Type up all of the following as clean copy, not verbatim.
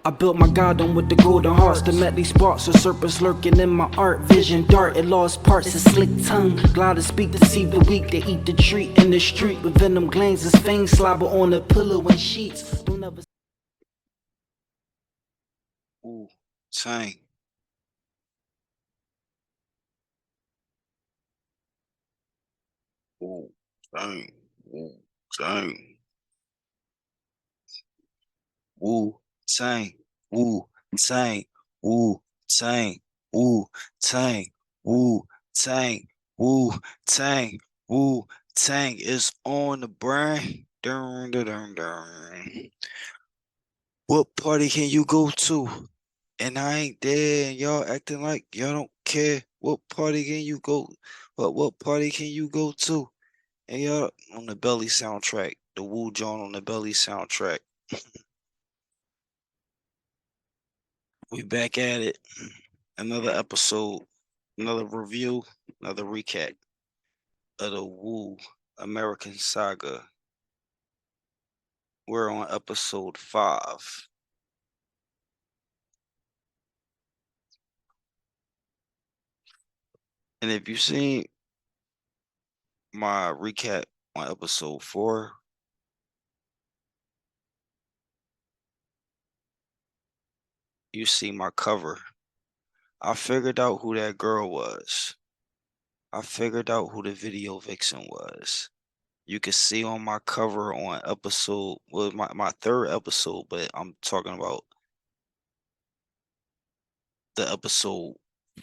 I built my garden with the golden hearts, the medley sparks, a serpents lurking in my art. Vision dark, it lost parts, a slick tongue. Glide to speak, deceive the weak, they eat the treat in the street. With venom glands, his fangs slobber on the pillow and sheets. Don't ever. Ooh, Tang. Ooh, Tang. Ooh, Tang. Wu Tang, Wu Tang, Wu Tang, Wu Tang, Wu Tang, Wu Tang, Wu Tang is on the brain. Dun, dun, dun, dun. What party can you go to? And I ain't there, and y'all acting like y'all don't care. What party can you go? What party can you go to? And y'all on the Belly soundtrack, the Wu John on the Belly soundtrack. We back at it. Another episode, another review, another recap of the Wu American Saga. We're on episode 5. And if you've seen my recap on episode 4, you see my cover. I figured out who that girl was. I figured out who the video vixen was. You can see on my cover on episode, well, my third episode, but I'm talking about the episode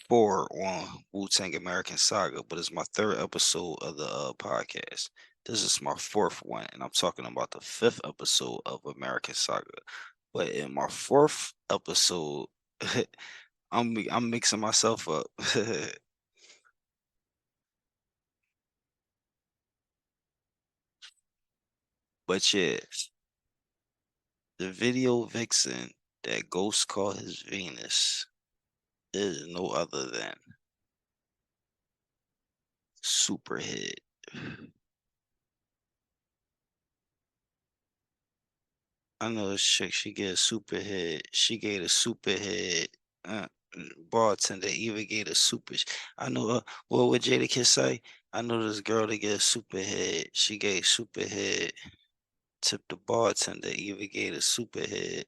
4 on Wu-Tang American Saga, but it's my third episode of the podcast. This is my fourth one, and I'm talking about the fifth episode of American Saga. But in my fourth episode, I'm mixing myself up. But yeah, the video vixen that Ghost called his Venus is no other than Superhead. I know this chick, she get a superhead. She gave a superhead. Uh, Bartender even gave a super. I know, what would Jada Kiss say? I know this girl that get a superhead. She gave superhead. Tipped the bartender, even gave a superhead.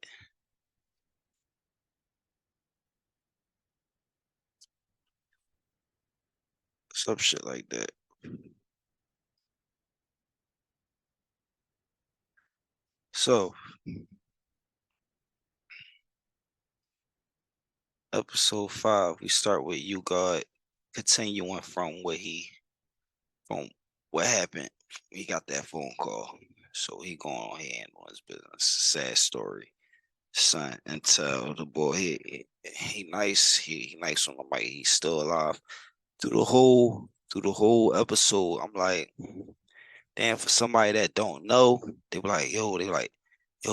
Some shit like that. So, episode 5, we start with You God continuing from what happened. He got that phone call. So he going on here on his business. Sad story. Son, and tell the boy he nice. He nice on the mic. He's still alive. Through the whole episode, I'm like, damn, for somebody that don't know, they be like, yo,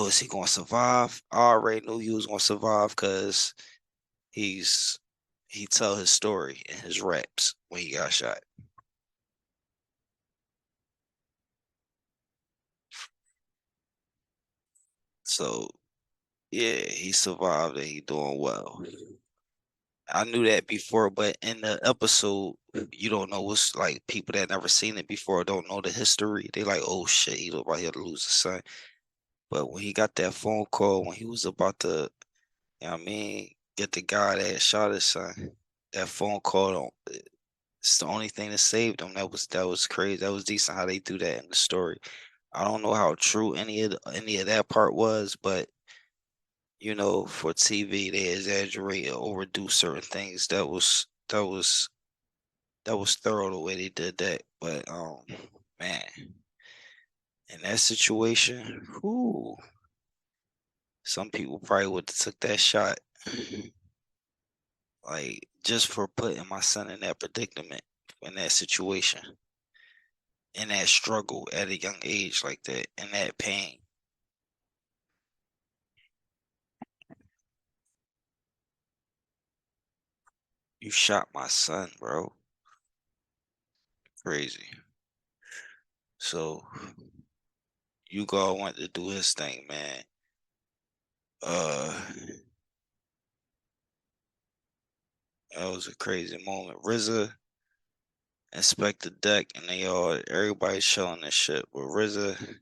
is he gonna survive? I already knew he was gonna survive because he's he tell his story in his raps when he got shot. So yeah, he survived and he doing well. I knew that before, but in the episode, you don't know what's like people that never seen it before don't know the history. They like, oh shit, he about here to lose his son. But when he got that phone call, when he was about to, get the guy that shot his son, that phone call, it's the only thing that saved him. That was crazy. That was decent how they do that in the story. I don't know how true any of that part was, but for TV they exaggerate or overdo certain things. That was thorough the way they did that. But man, in that situation, whoo, some people probably would have took that shot, like just for putting my son in that predicament, in that situation, in that struggle at a young age like that, in that pain. You shot my son, bro. Crazy. So you go want to do his thing, man. Uh, that was a crazy moment. RZA inspect the deck, and they all everybody's showing this shit. But RZA,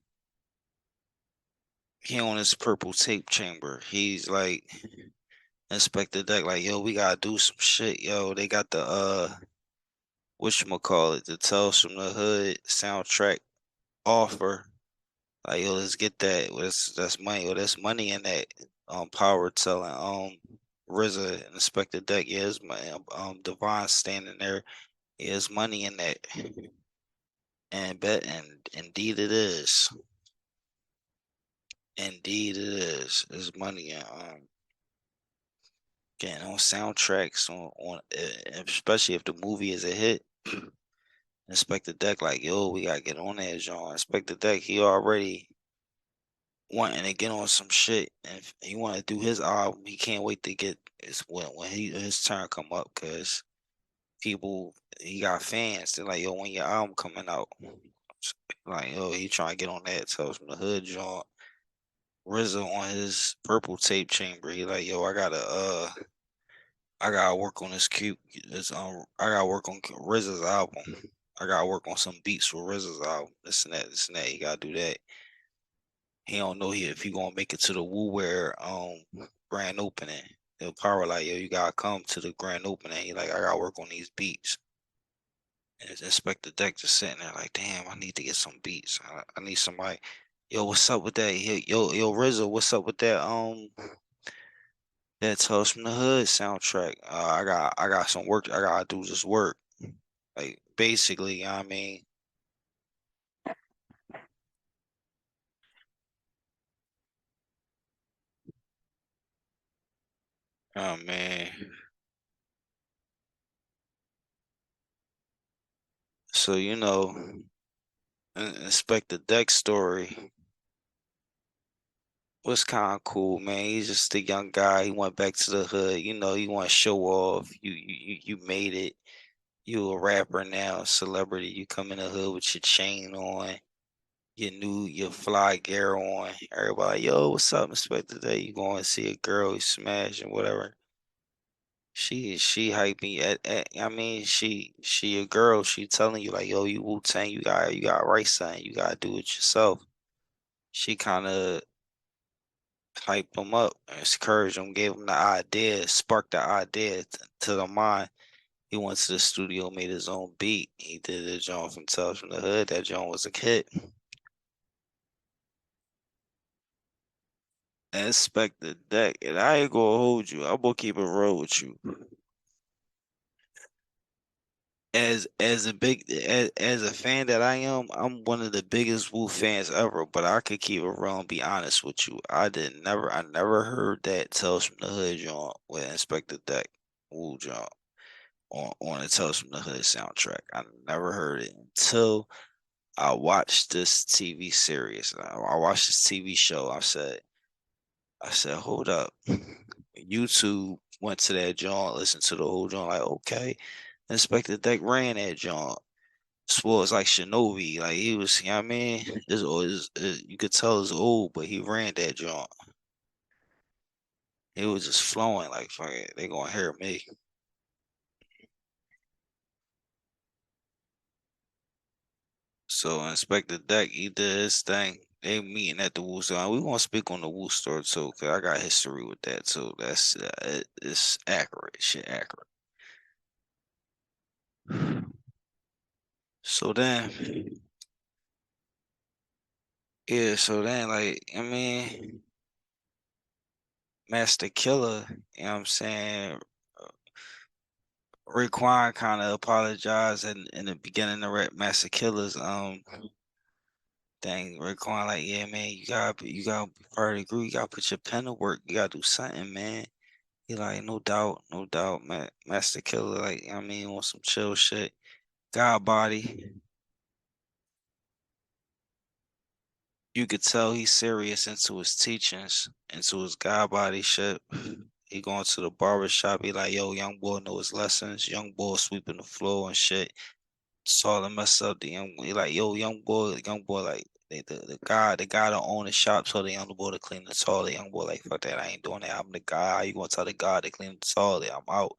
he on his purple tape chamber. He's like inspect the deck, like yo, we gotta do some shit, yo. They got the whatchamacallit, the Tales from the Hood soundtrack offer. Like yo, let's get that. That's money. Yo, that's money in that. Power telling RZA and Inspector Deck. Yeah, it's money. Devon standing there. Yeah, it's money in that. And indeed it is. Indeed it is. There's money in getting on soundtracks especially if the movie is a hit. Inspector Deck like yo, we gotta get on that, John. Inspector Deck, he already wanting to get on some shit, and if he want to do his album, he can't wait to get when his turn come up, cause people, he got fans. They're like, yo, when your album coming out? Like, yo, he trying to get on that Tales from the Hood joint. RZA on his purple tape chamber. He like, yo, I gotta work on I gotta work on RZA's album. I gotta work on some beats for RZA's album. This and that. He gotta do that. He don't know if he gonna make it to the Wu grand opening. The power like, yo, you gotta come to the grand opening. He like, I gotta work on these beats. And his Inspector Deck just sitting there like, damn, I need to get some beats. I need somebody. Yo, what's up with that? Yo, RZA, what's up with that Tales from the Hood soundtrack? I got some work. I gotta do this work. Like basically, you know what I mean, oh man. So Inspector Deck story was kind of cool, man. He's just a young guy. He went back to the hood. You want to show off. You made it. You a rapper now, celebrity. You come in the hood with your chain on, your fly gear on. Everybody, yo, what's up, Inspector Day? You going to see a girl, you smash and whatever. She hype me I mean she a girl. She telling you like, yo, you Wu-Tang, you got right, son. You gotta do it yourself. She kind of hyped him up, encouraged him, gave him the idea, sparked the idea to the mind. He went to the studio, made his own beat. He did a joint from Tales from the Hood. That joint was a hit. Inspect the Deck, and I ain't gonna hold you. I'm gonna keep it real with you. As a fan that I am, I'm one of the biggest Wu fans ever. But I could keep it real and be honest with you. I never heard that Tales from the Hood joint with Inspect the Deck Wu joint on the Tales from the Hood soundtrack. I never heard it until I watched this TV series. I watched this TV show. I said, hold up. YouTube went to that joint, listened to the whole joint, like, okay. Inspector Deck ran that joint. Swore it's like Shinobi. Like he was, you know what I mean? You could tell it's old, but he ran that joint. It was just flowing like fuck it, they gonna hear me. So Inspector Deck, he did his thing. They meeting at the Wu store. We gonna speak on the Wu store too, cause I got history with that too. It's accurate, shit accurate. So then, yeah. So then, like, I mean, Master Killer. You know what I'm saying? Raekwon kind of apologized in the beginning of Master Killer's thing. Raekwon like, yeah, man, you gotta be part of the group. You gotta put your pen to work. You gotta do something, man. He like, no doubt, man. Master Killer, like, I mean, on some chill shit. God body. You could tell he's serious into his teachings, into his God body shit. He going to the barber shop. He like, yo, young boy know his lessons. Young boy sweeping the floor and shit. Saw the mess up. The young, he like, yo, young boy, like The guy that owned the shop told the young boy to clean the toilet. Young boy like, fuck that, I ain't doing that. I'm the guy. How you gonna tell the guy to clean the toilet? I'm out.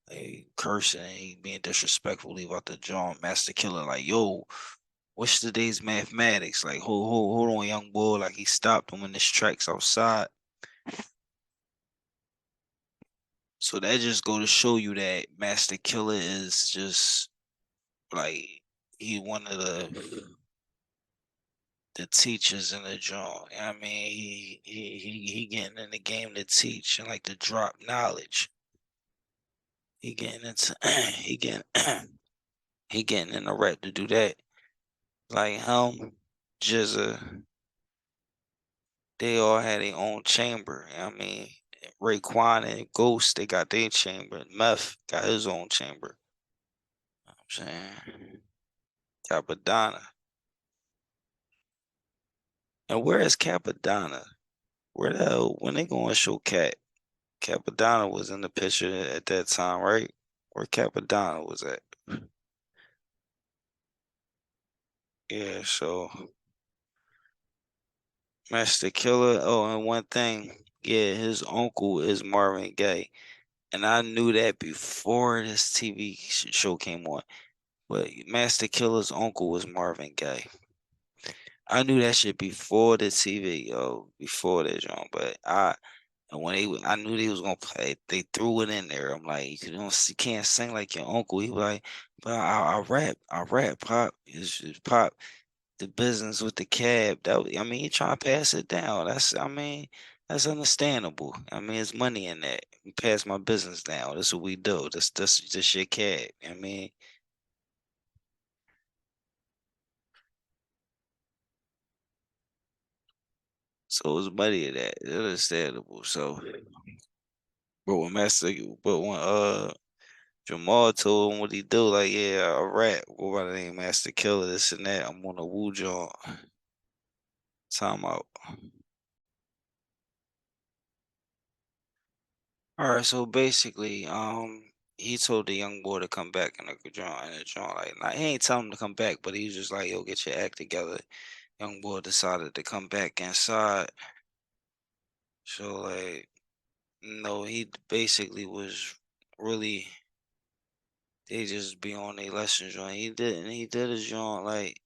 He cursing, he being disrespectful, leave out the joint. Master Killer like, yo, what's today's mathematics? Like, hold on, young boy. Like he stopped him in his tracks outside. So that just go to show you that Master Killer is just like he one of the teachers in the joint. I mean, he getting in the game to teach and like to drop knowledge. He getting into he getting he getting in the rep to do that. Like him, Jizza, they all had their own chamber. I mean, Raekwon and Ghost, they got their chamber. Meth got his own chamber. You know what I'm saying? Capadonna. And where is Capadonna? Where the hell, when they going to show Cat? Capadonna was in the picture at that time, right? Where Capadonna was at. Yeah, so Master Killer. Oh, and one thing, yeah, his uncle is Marvin Gaye. And I knew that before this TV show came on. But Master Killer's uncle was Marvin Gaye. I knew that shit before the TV, yo, before that, John. But and when I knew they was gonna play, they threw it in there. I'm like, you can't sing like your uncle. He was like, but I rap, pop, it's pop. The business with the cab. I mean, he trying to pass it down. I mean, that's understandable. I mean, it's money in that. You pass my business down. That's what we do. That's your cab. I mean, so it's money in that. It's understandable. So, but when Master, but when Jamal told him what he do, like, yeah, I rap. What about the name Master Killer? This and that. I'm on a Wu joint. Time out. All right, so basically, he told the young boy to come back in the joint. Like, nah, he ain't telling him to come back, but he was just like, yo, get your act together. Young boy decided to come back inside. So like, no, he basically was really they just be on their lesson joint. He did a joint like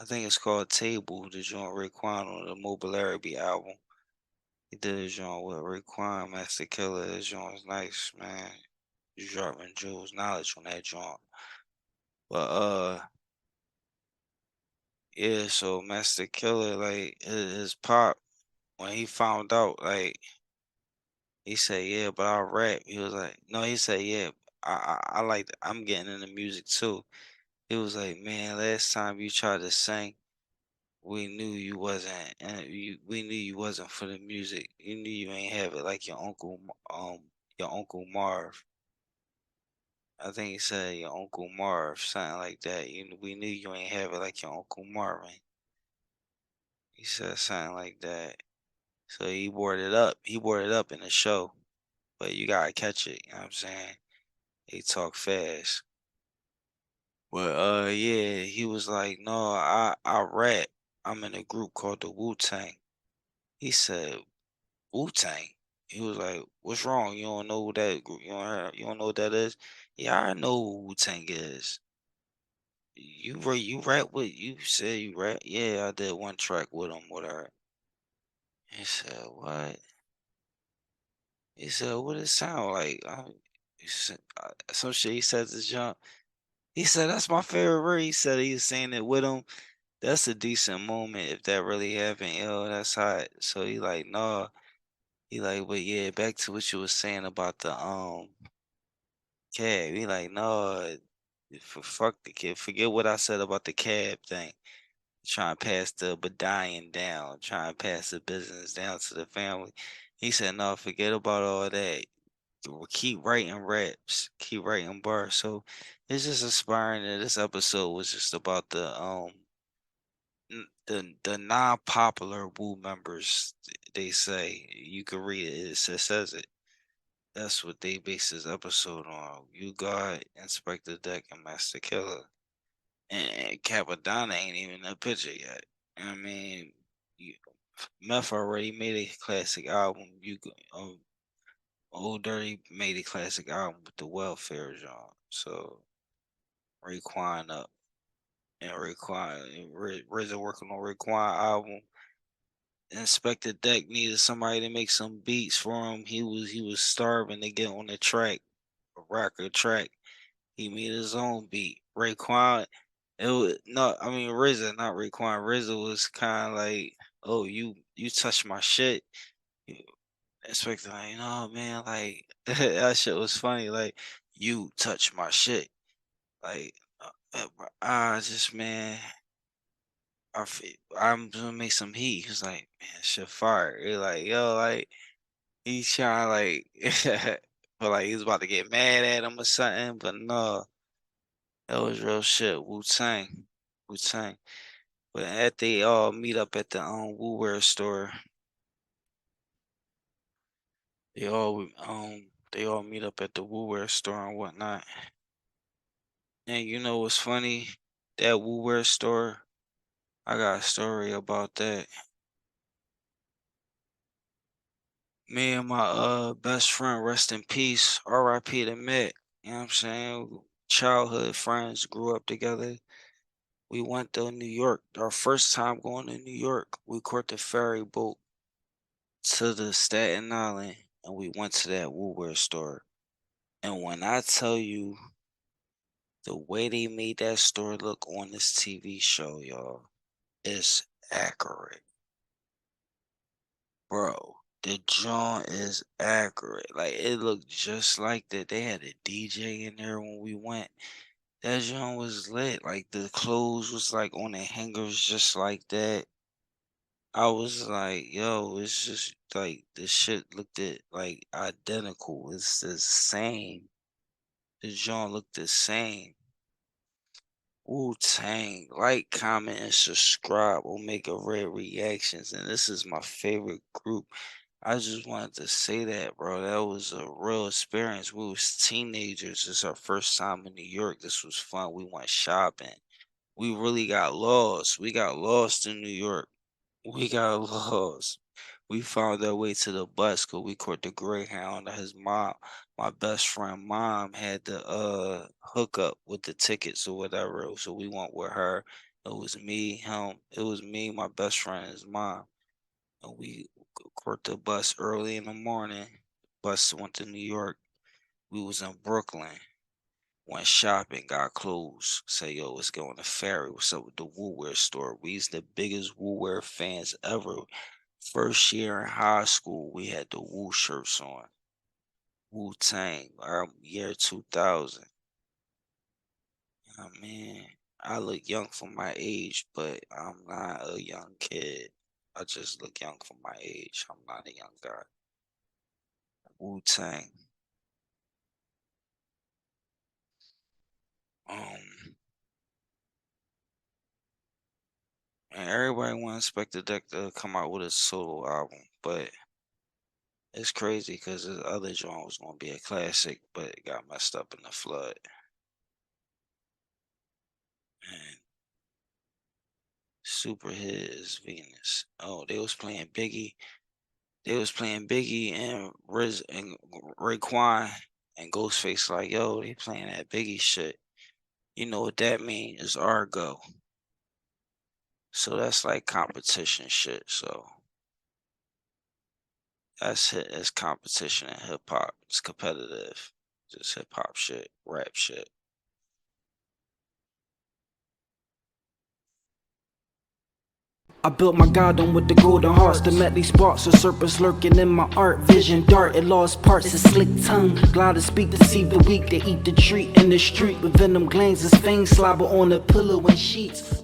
I think it's called Table, the joint Raekwon on the Mobilarity album. He did a joint with Raekwon, Master Killer. That joint was nice, man. You dropping Jules knowledge on that joint. But yeah, so Master Killer, like his pop, when he found out, like he said, yeah, but I rap. He was like, no, he said, yeah, I like, I'm getting into music too. He was like, man, last time you tried to sing, we knew you wasn't, and we knew you wasn't for the music. You knew you ain't have it like your uncle Marv. I think he said your Uncle Marv, something like that. We knew you ain't have it like your Uncle Marvin. He said something like that. So he brought it up. He brought it up in the show, but you gotta catch it. You know what I'm saying? He talk fast. But yeah, he was like, no, I rap. I'm in a group called the Wu-Tang. He said, Wu-Tang. He was like, what's wrong? You don't know who that group, you don't know what that is? Yeah, I know who Wu-Tang is. You rap with you said you rap? Yeah, I did one track with him with her. He said, what? He said, what it sound like? Some shit he said to jump. He said, that's my favorite word. He said he was saying it with him. That's a decent moment if that really happened. Yo, that's hot. So he like, no. He like, but yeah, back to what you was saying about the cab. He like, no, fuck the kid. Forget what I said about the cab thing. Trying to pass the medallion down, trying to pass the business down to the family. He said, no, forget about all that. Keep writing raps, keep writing bars. So it's just inspiring that this episode was just about the non-popular Wu members. They say you can read it. Says it. That's what they base this episode on. You got Inspector Deck and Master Killer. And Capadonna ain't even in the picture yet. I mean, you, Meth already made a classic album. Old Dirty made a classic album with the Welfare genre. So Raekwon up and RZA working on Raekwon album. Inspector Deck needed somebody to make some beats for him. He was starving to get on the track, a record track. He made his own beat. Raekwon, it was no, I mean RZA, not Raekwon. RZA was kind of like, oh, you touched my shit. Inspector, like, no man, like that shit was funny. Like you touch my shit. Like I just man, I'm gonna make some heat. He was like, man, shit fire. He like, yo, like he's trying like, but like he was about to get mad at him or something. But no, that was real shit. Wu-Tang, Wu-Tang. But at they all meet up at the Wu-Wear store. They all meet up at the Wu-Wear store and whatnot. And you know what's funny? That Wu-Wear store, I got a story about that. Me and my best friend, rest in peace, R.I.P. to Mitt. You know what I'm saying? Childhood friends, grew up together. We went to New York. Our first time going to New York, we caught the ferry boat to the Staten Island and we went to that Woolwear store. And when I tell you the way they made that store look on this TV show, y'all, it's accurate. Bro, the joint is accurate. Like it looked just like that. They had a DJ in there when we went. That joint was lit. Like the clothes was like on the hangers just like that. I was like, yo, it's just like this shit looked at like identical. It's the same. The joint looked the same. Wu-Tang, like, comment, and subscribe. Omega Red Reactions, and this is my favorite group. I just wanted to say that, bro. That was a real experience. We was teenagers. It's our first time in New York. This was fun. We went shopping. We really got lost. We got lost in New York. We got lost. We found our way to the bus because we caught the Greyhound. His mom, my best friend mom, had the hook up with the tickets or whatever. So we went with her. It was me, him. It was me, my best friend, and his mom. And we caught the bus early in the morning. Bus went to New York. We was in Brooklyn. Went shopping, got clothes. Say, yo, let's go on the ferry. What's up with the Woolwear store? We's the biggest Woolwear fans ever. First year in high school, we had the Wu shirts on. Wu-Tang, year 2000. I mean, I look young for my age, but I'm not a young kid. I just look young for my age. I'm not a young guy. Wu-Tang. Um, and everybody want to expect the deck to come out with a solo album, but it's crazy because the other joint was gonna be a classic, but it got messed up in the flood. And super hit is Venus. Oh, they was playing Biggie. They was playing Biggie and Riz and Raekwon and Ghostface like, yo, they playing that Biggie shit. You know what that mean? It's Argo. So that's like competition shit. So that's competition in hip hop. It's competitive. Just hip hop shit, rap shit. I built my garden with the golden hearts, the medley sparks, a serpents lurking in my art. Vision dark, it lost parts, a slick tongue. Glad to speak, deceive the weak, they eat the treat in the street with venom glands. His fangs slobber on the pillow and sheets.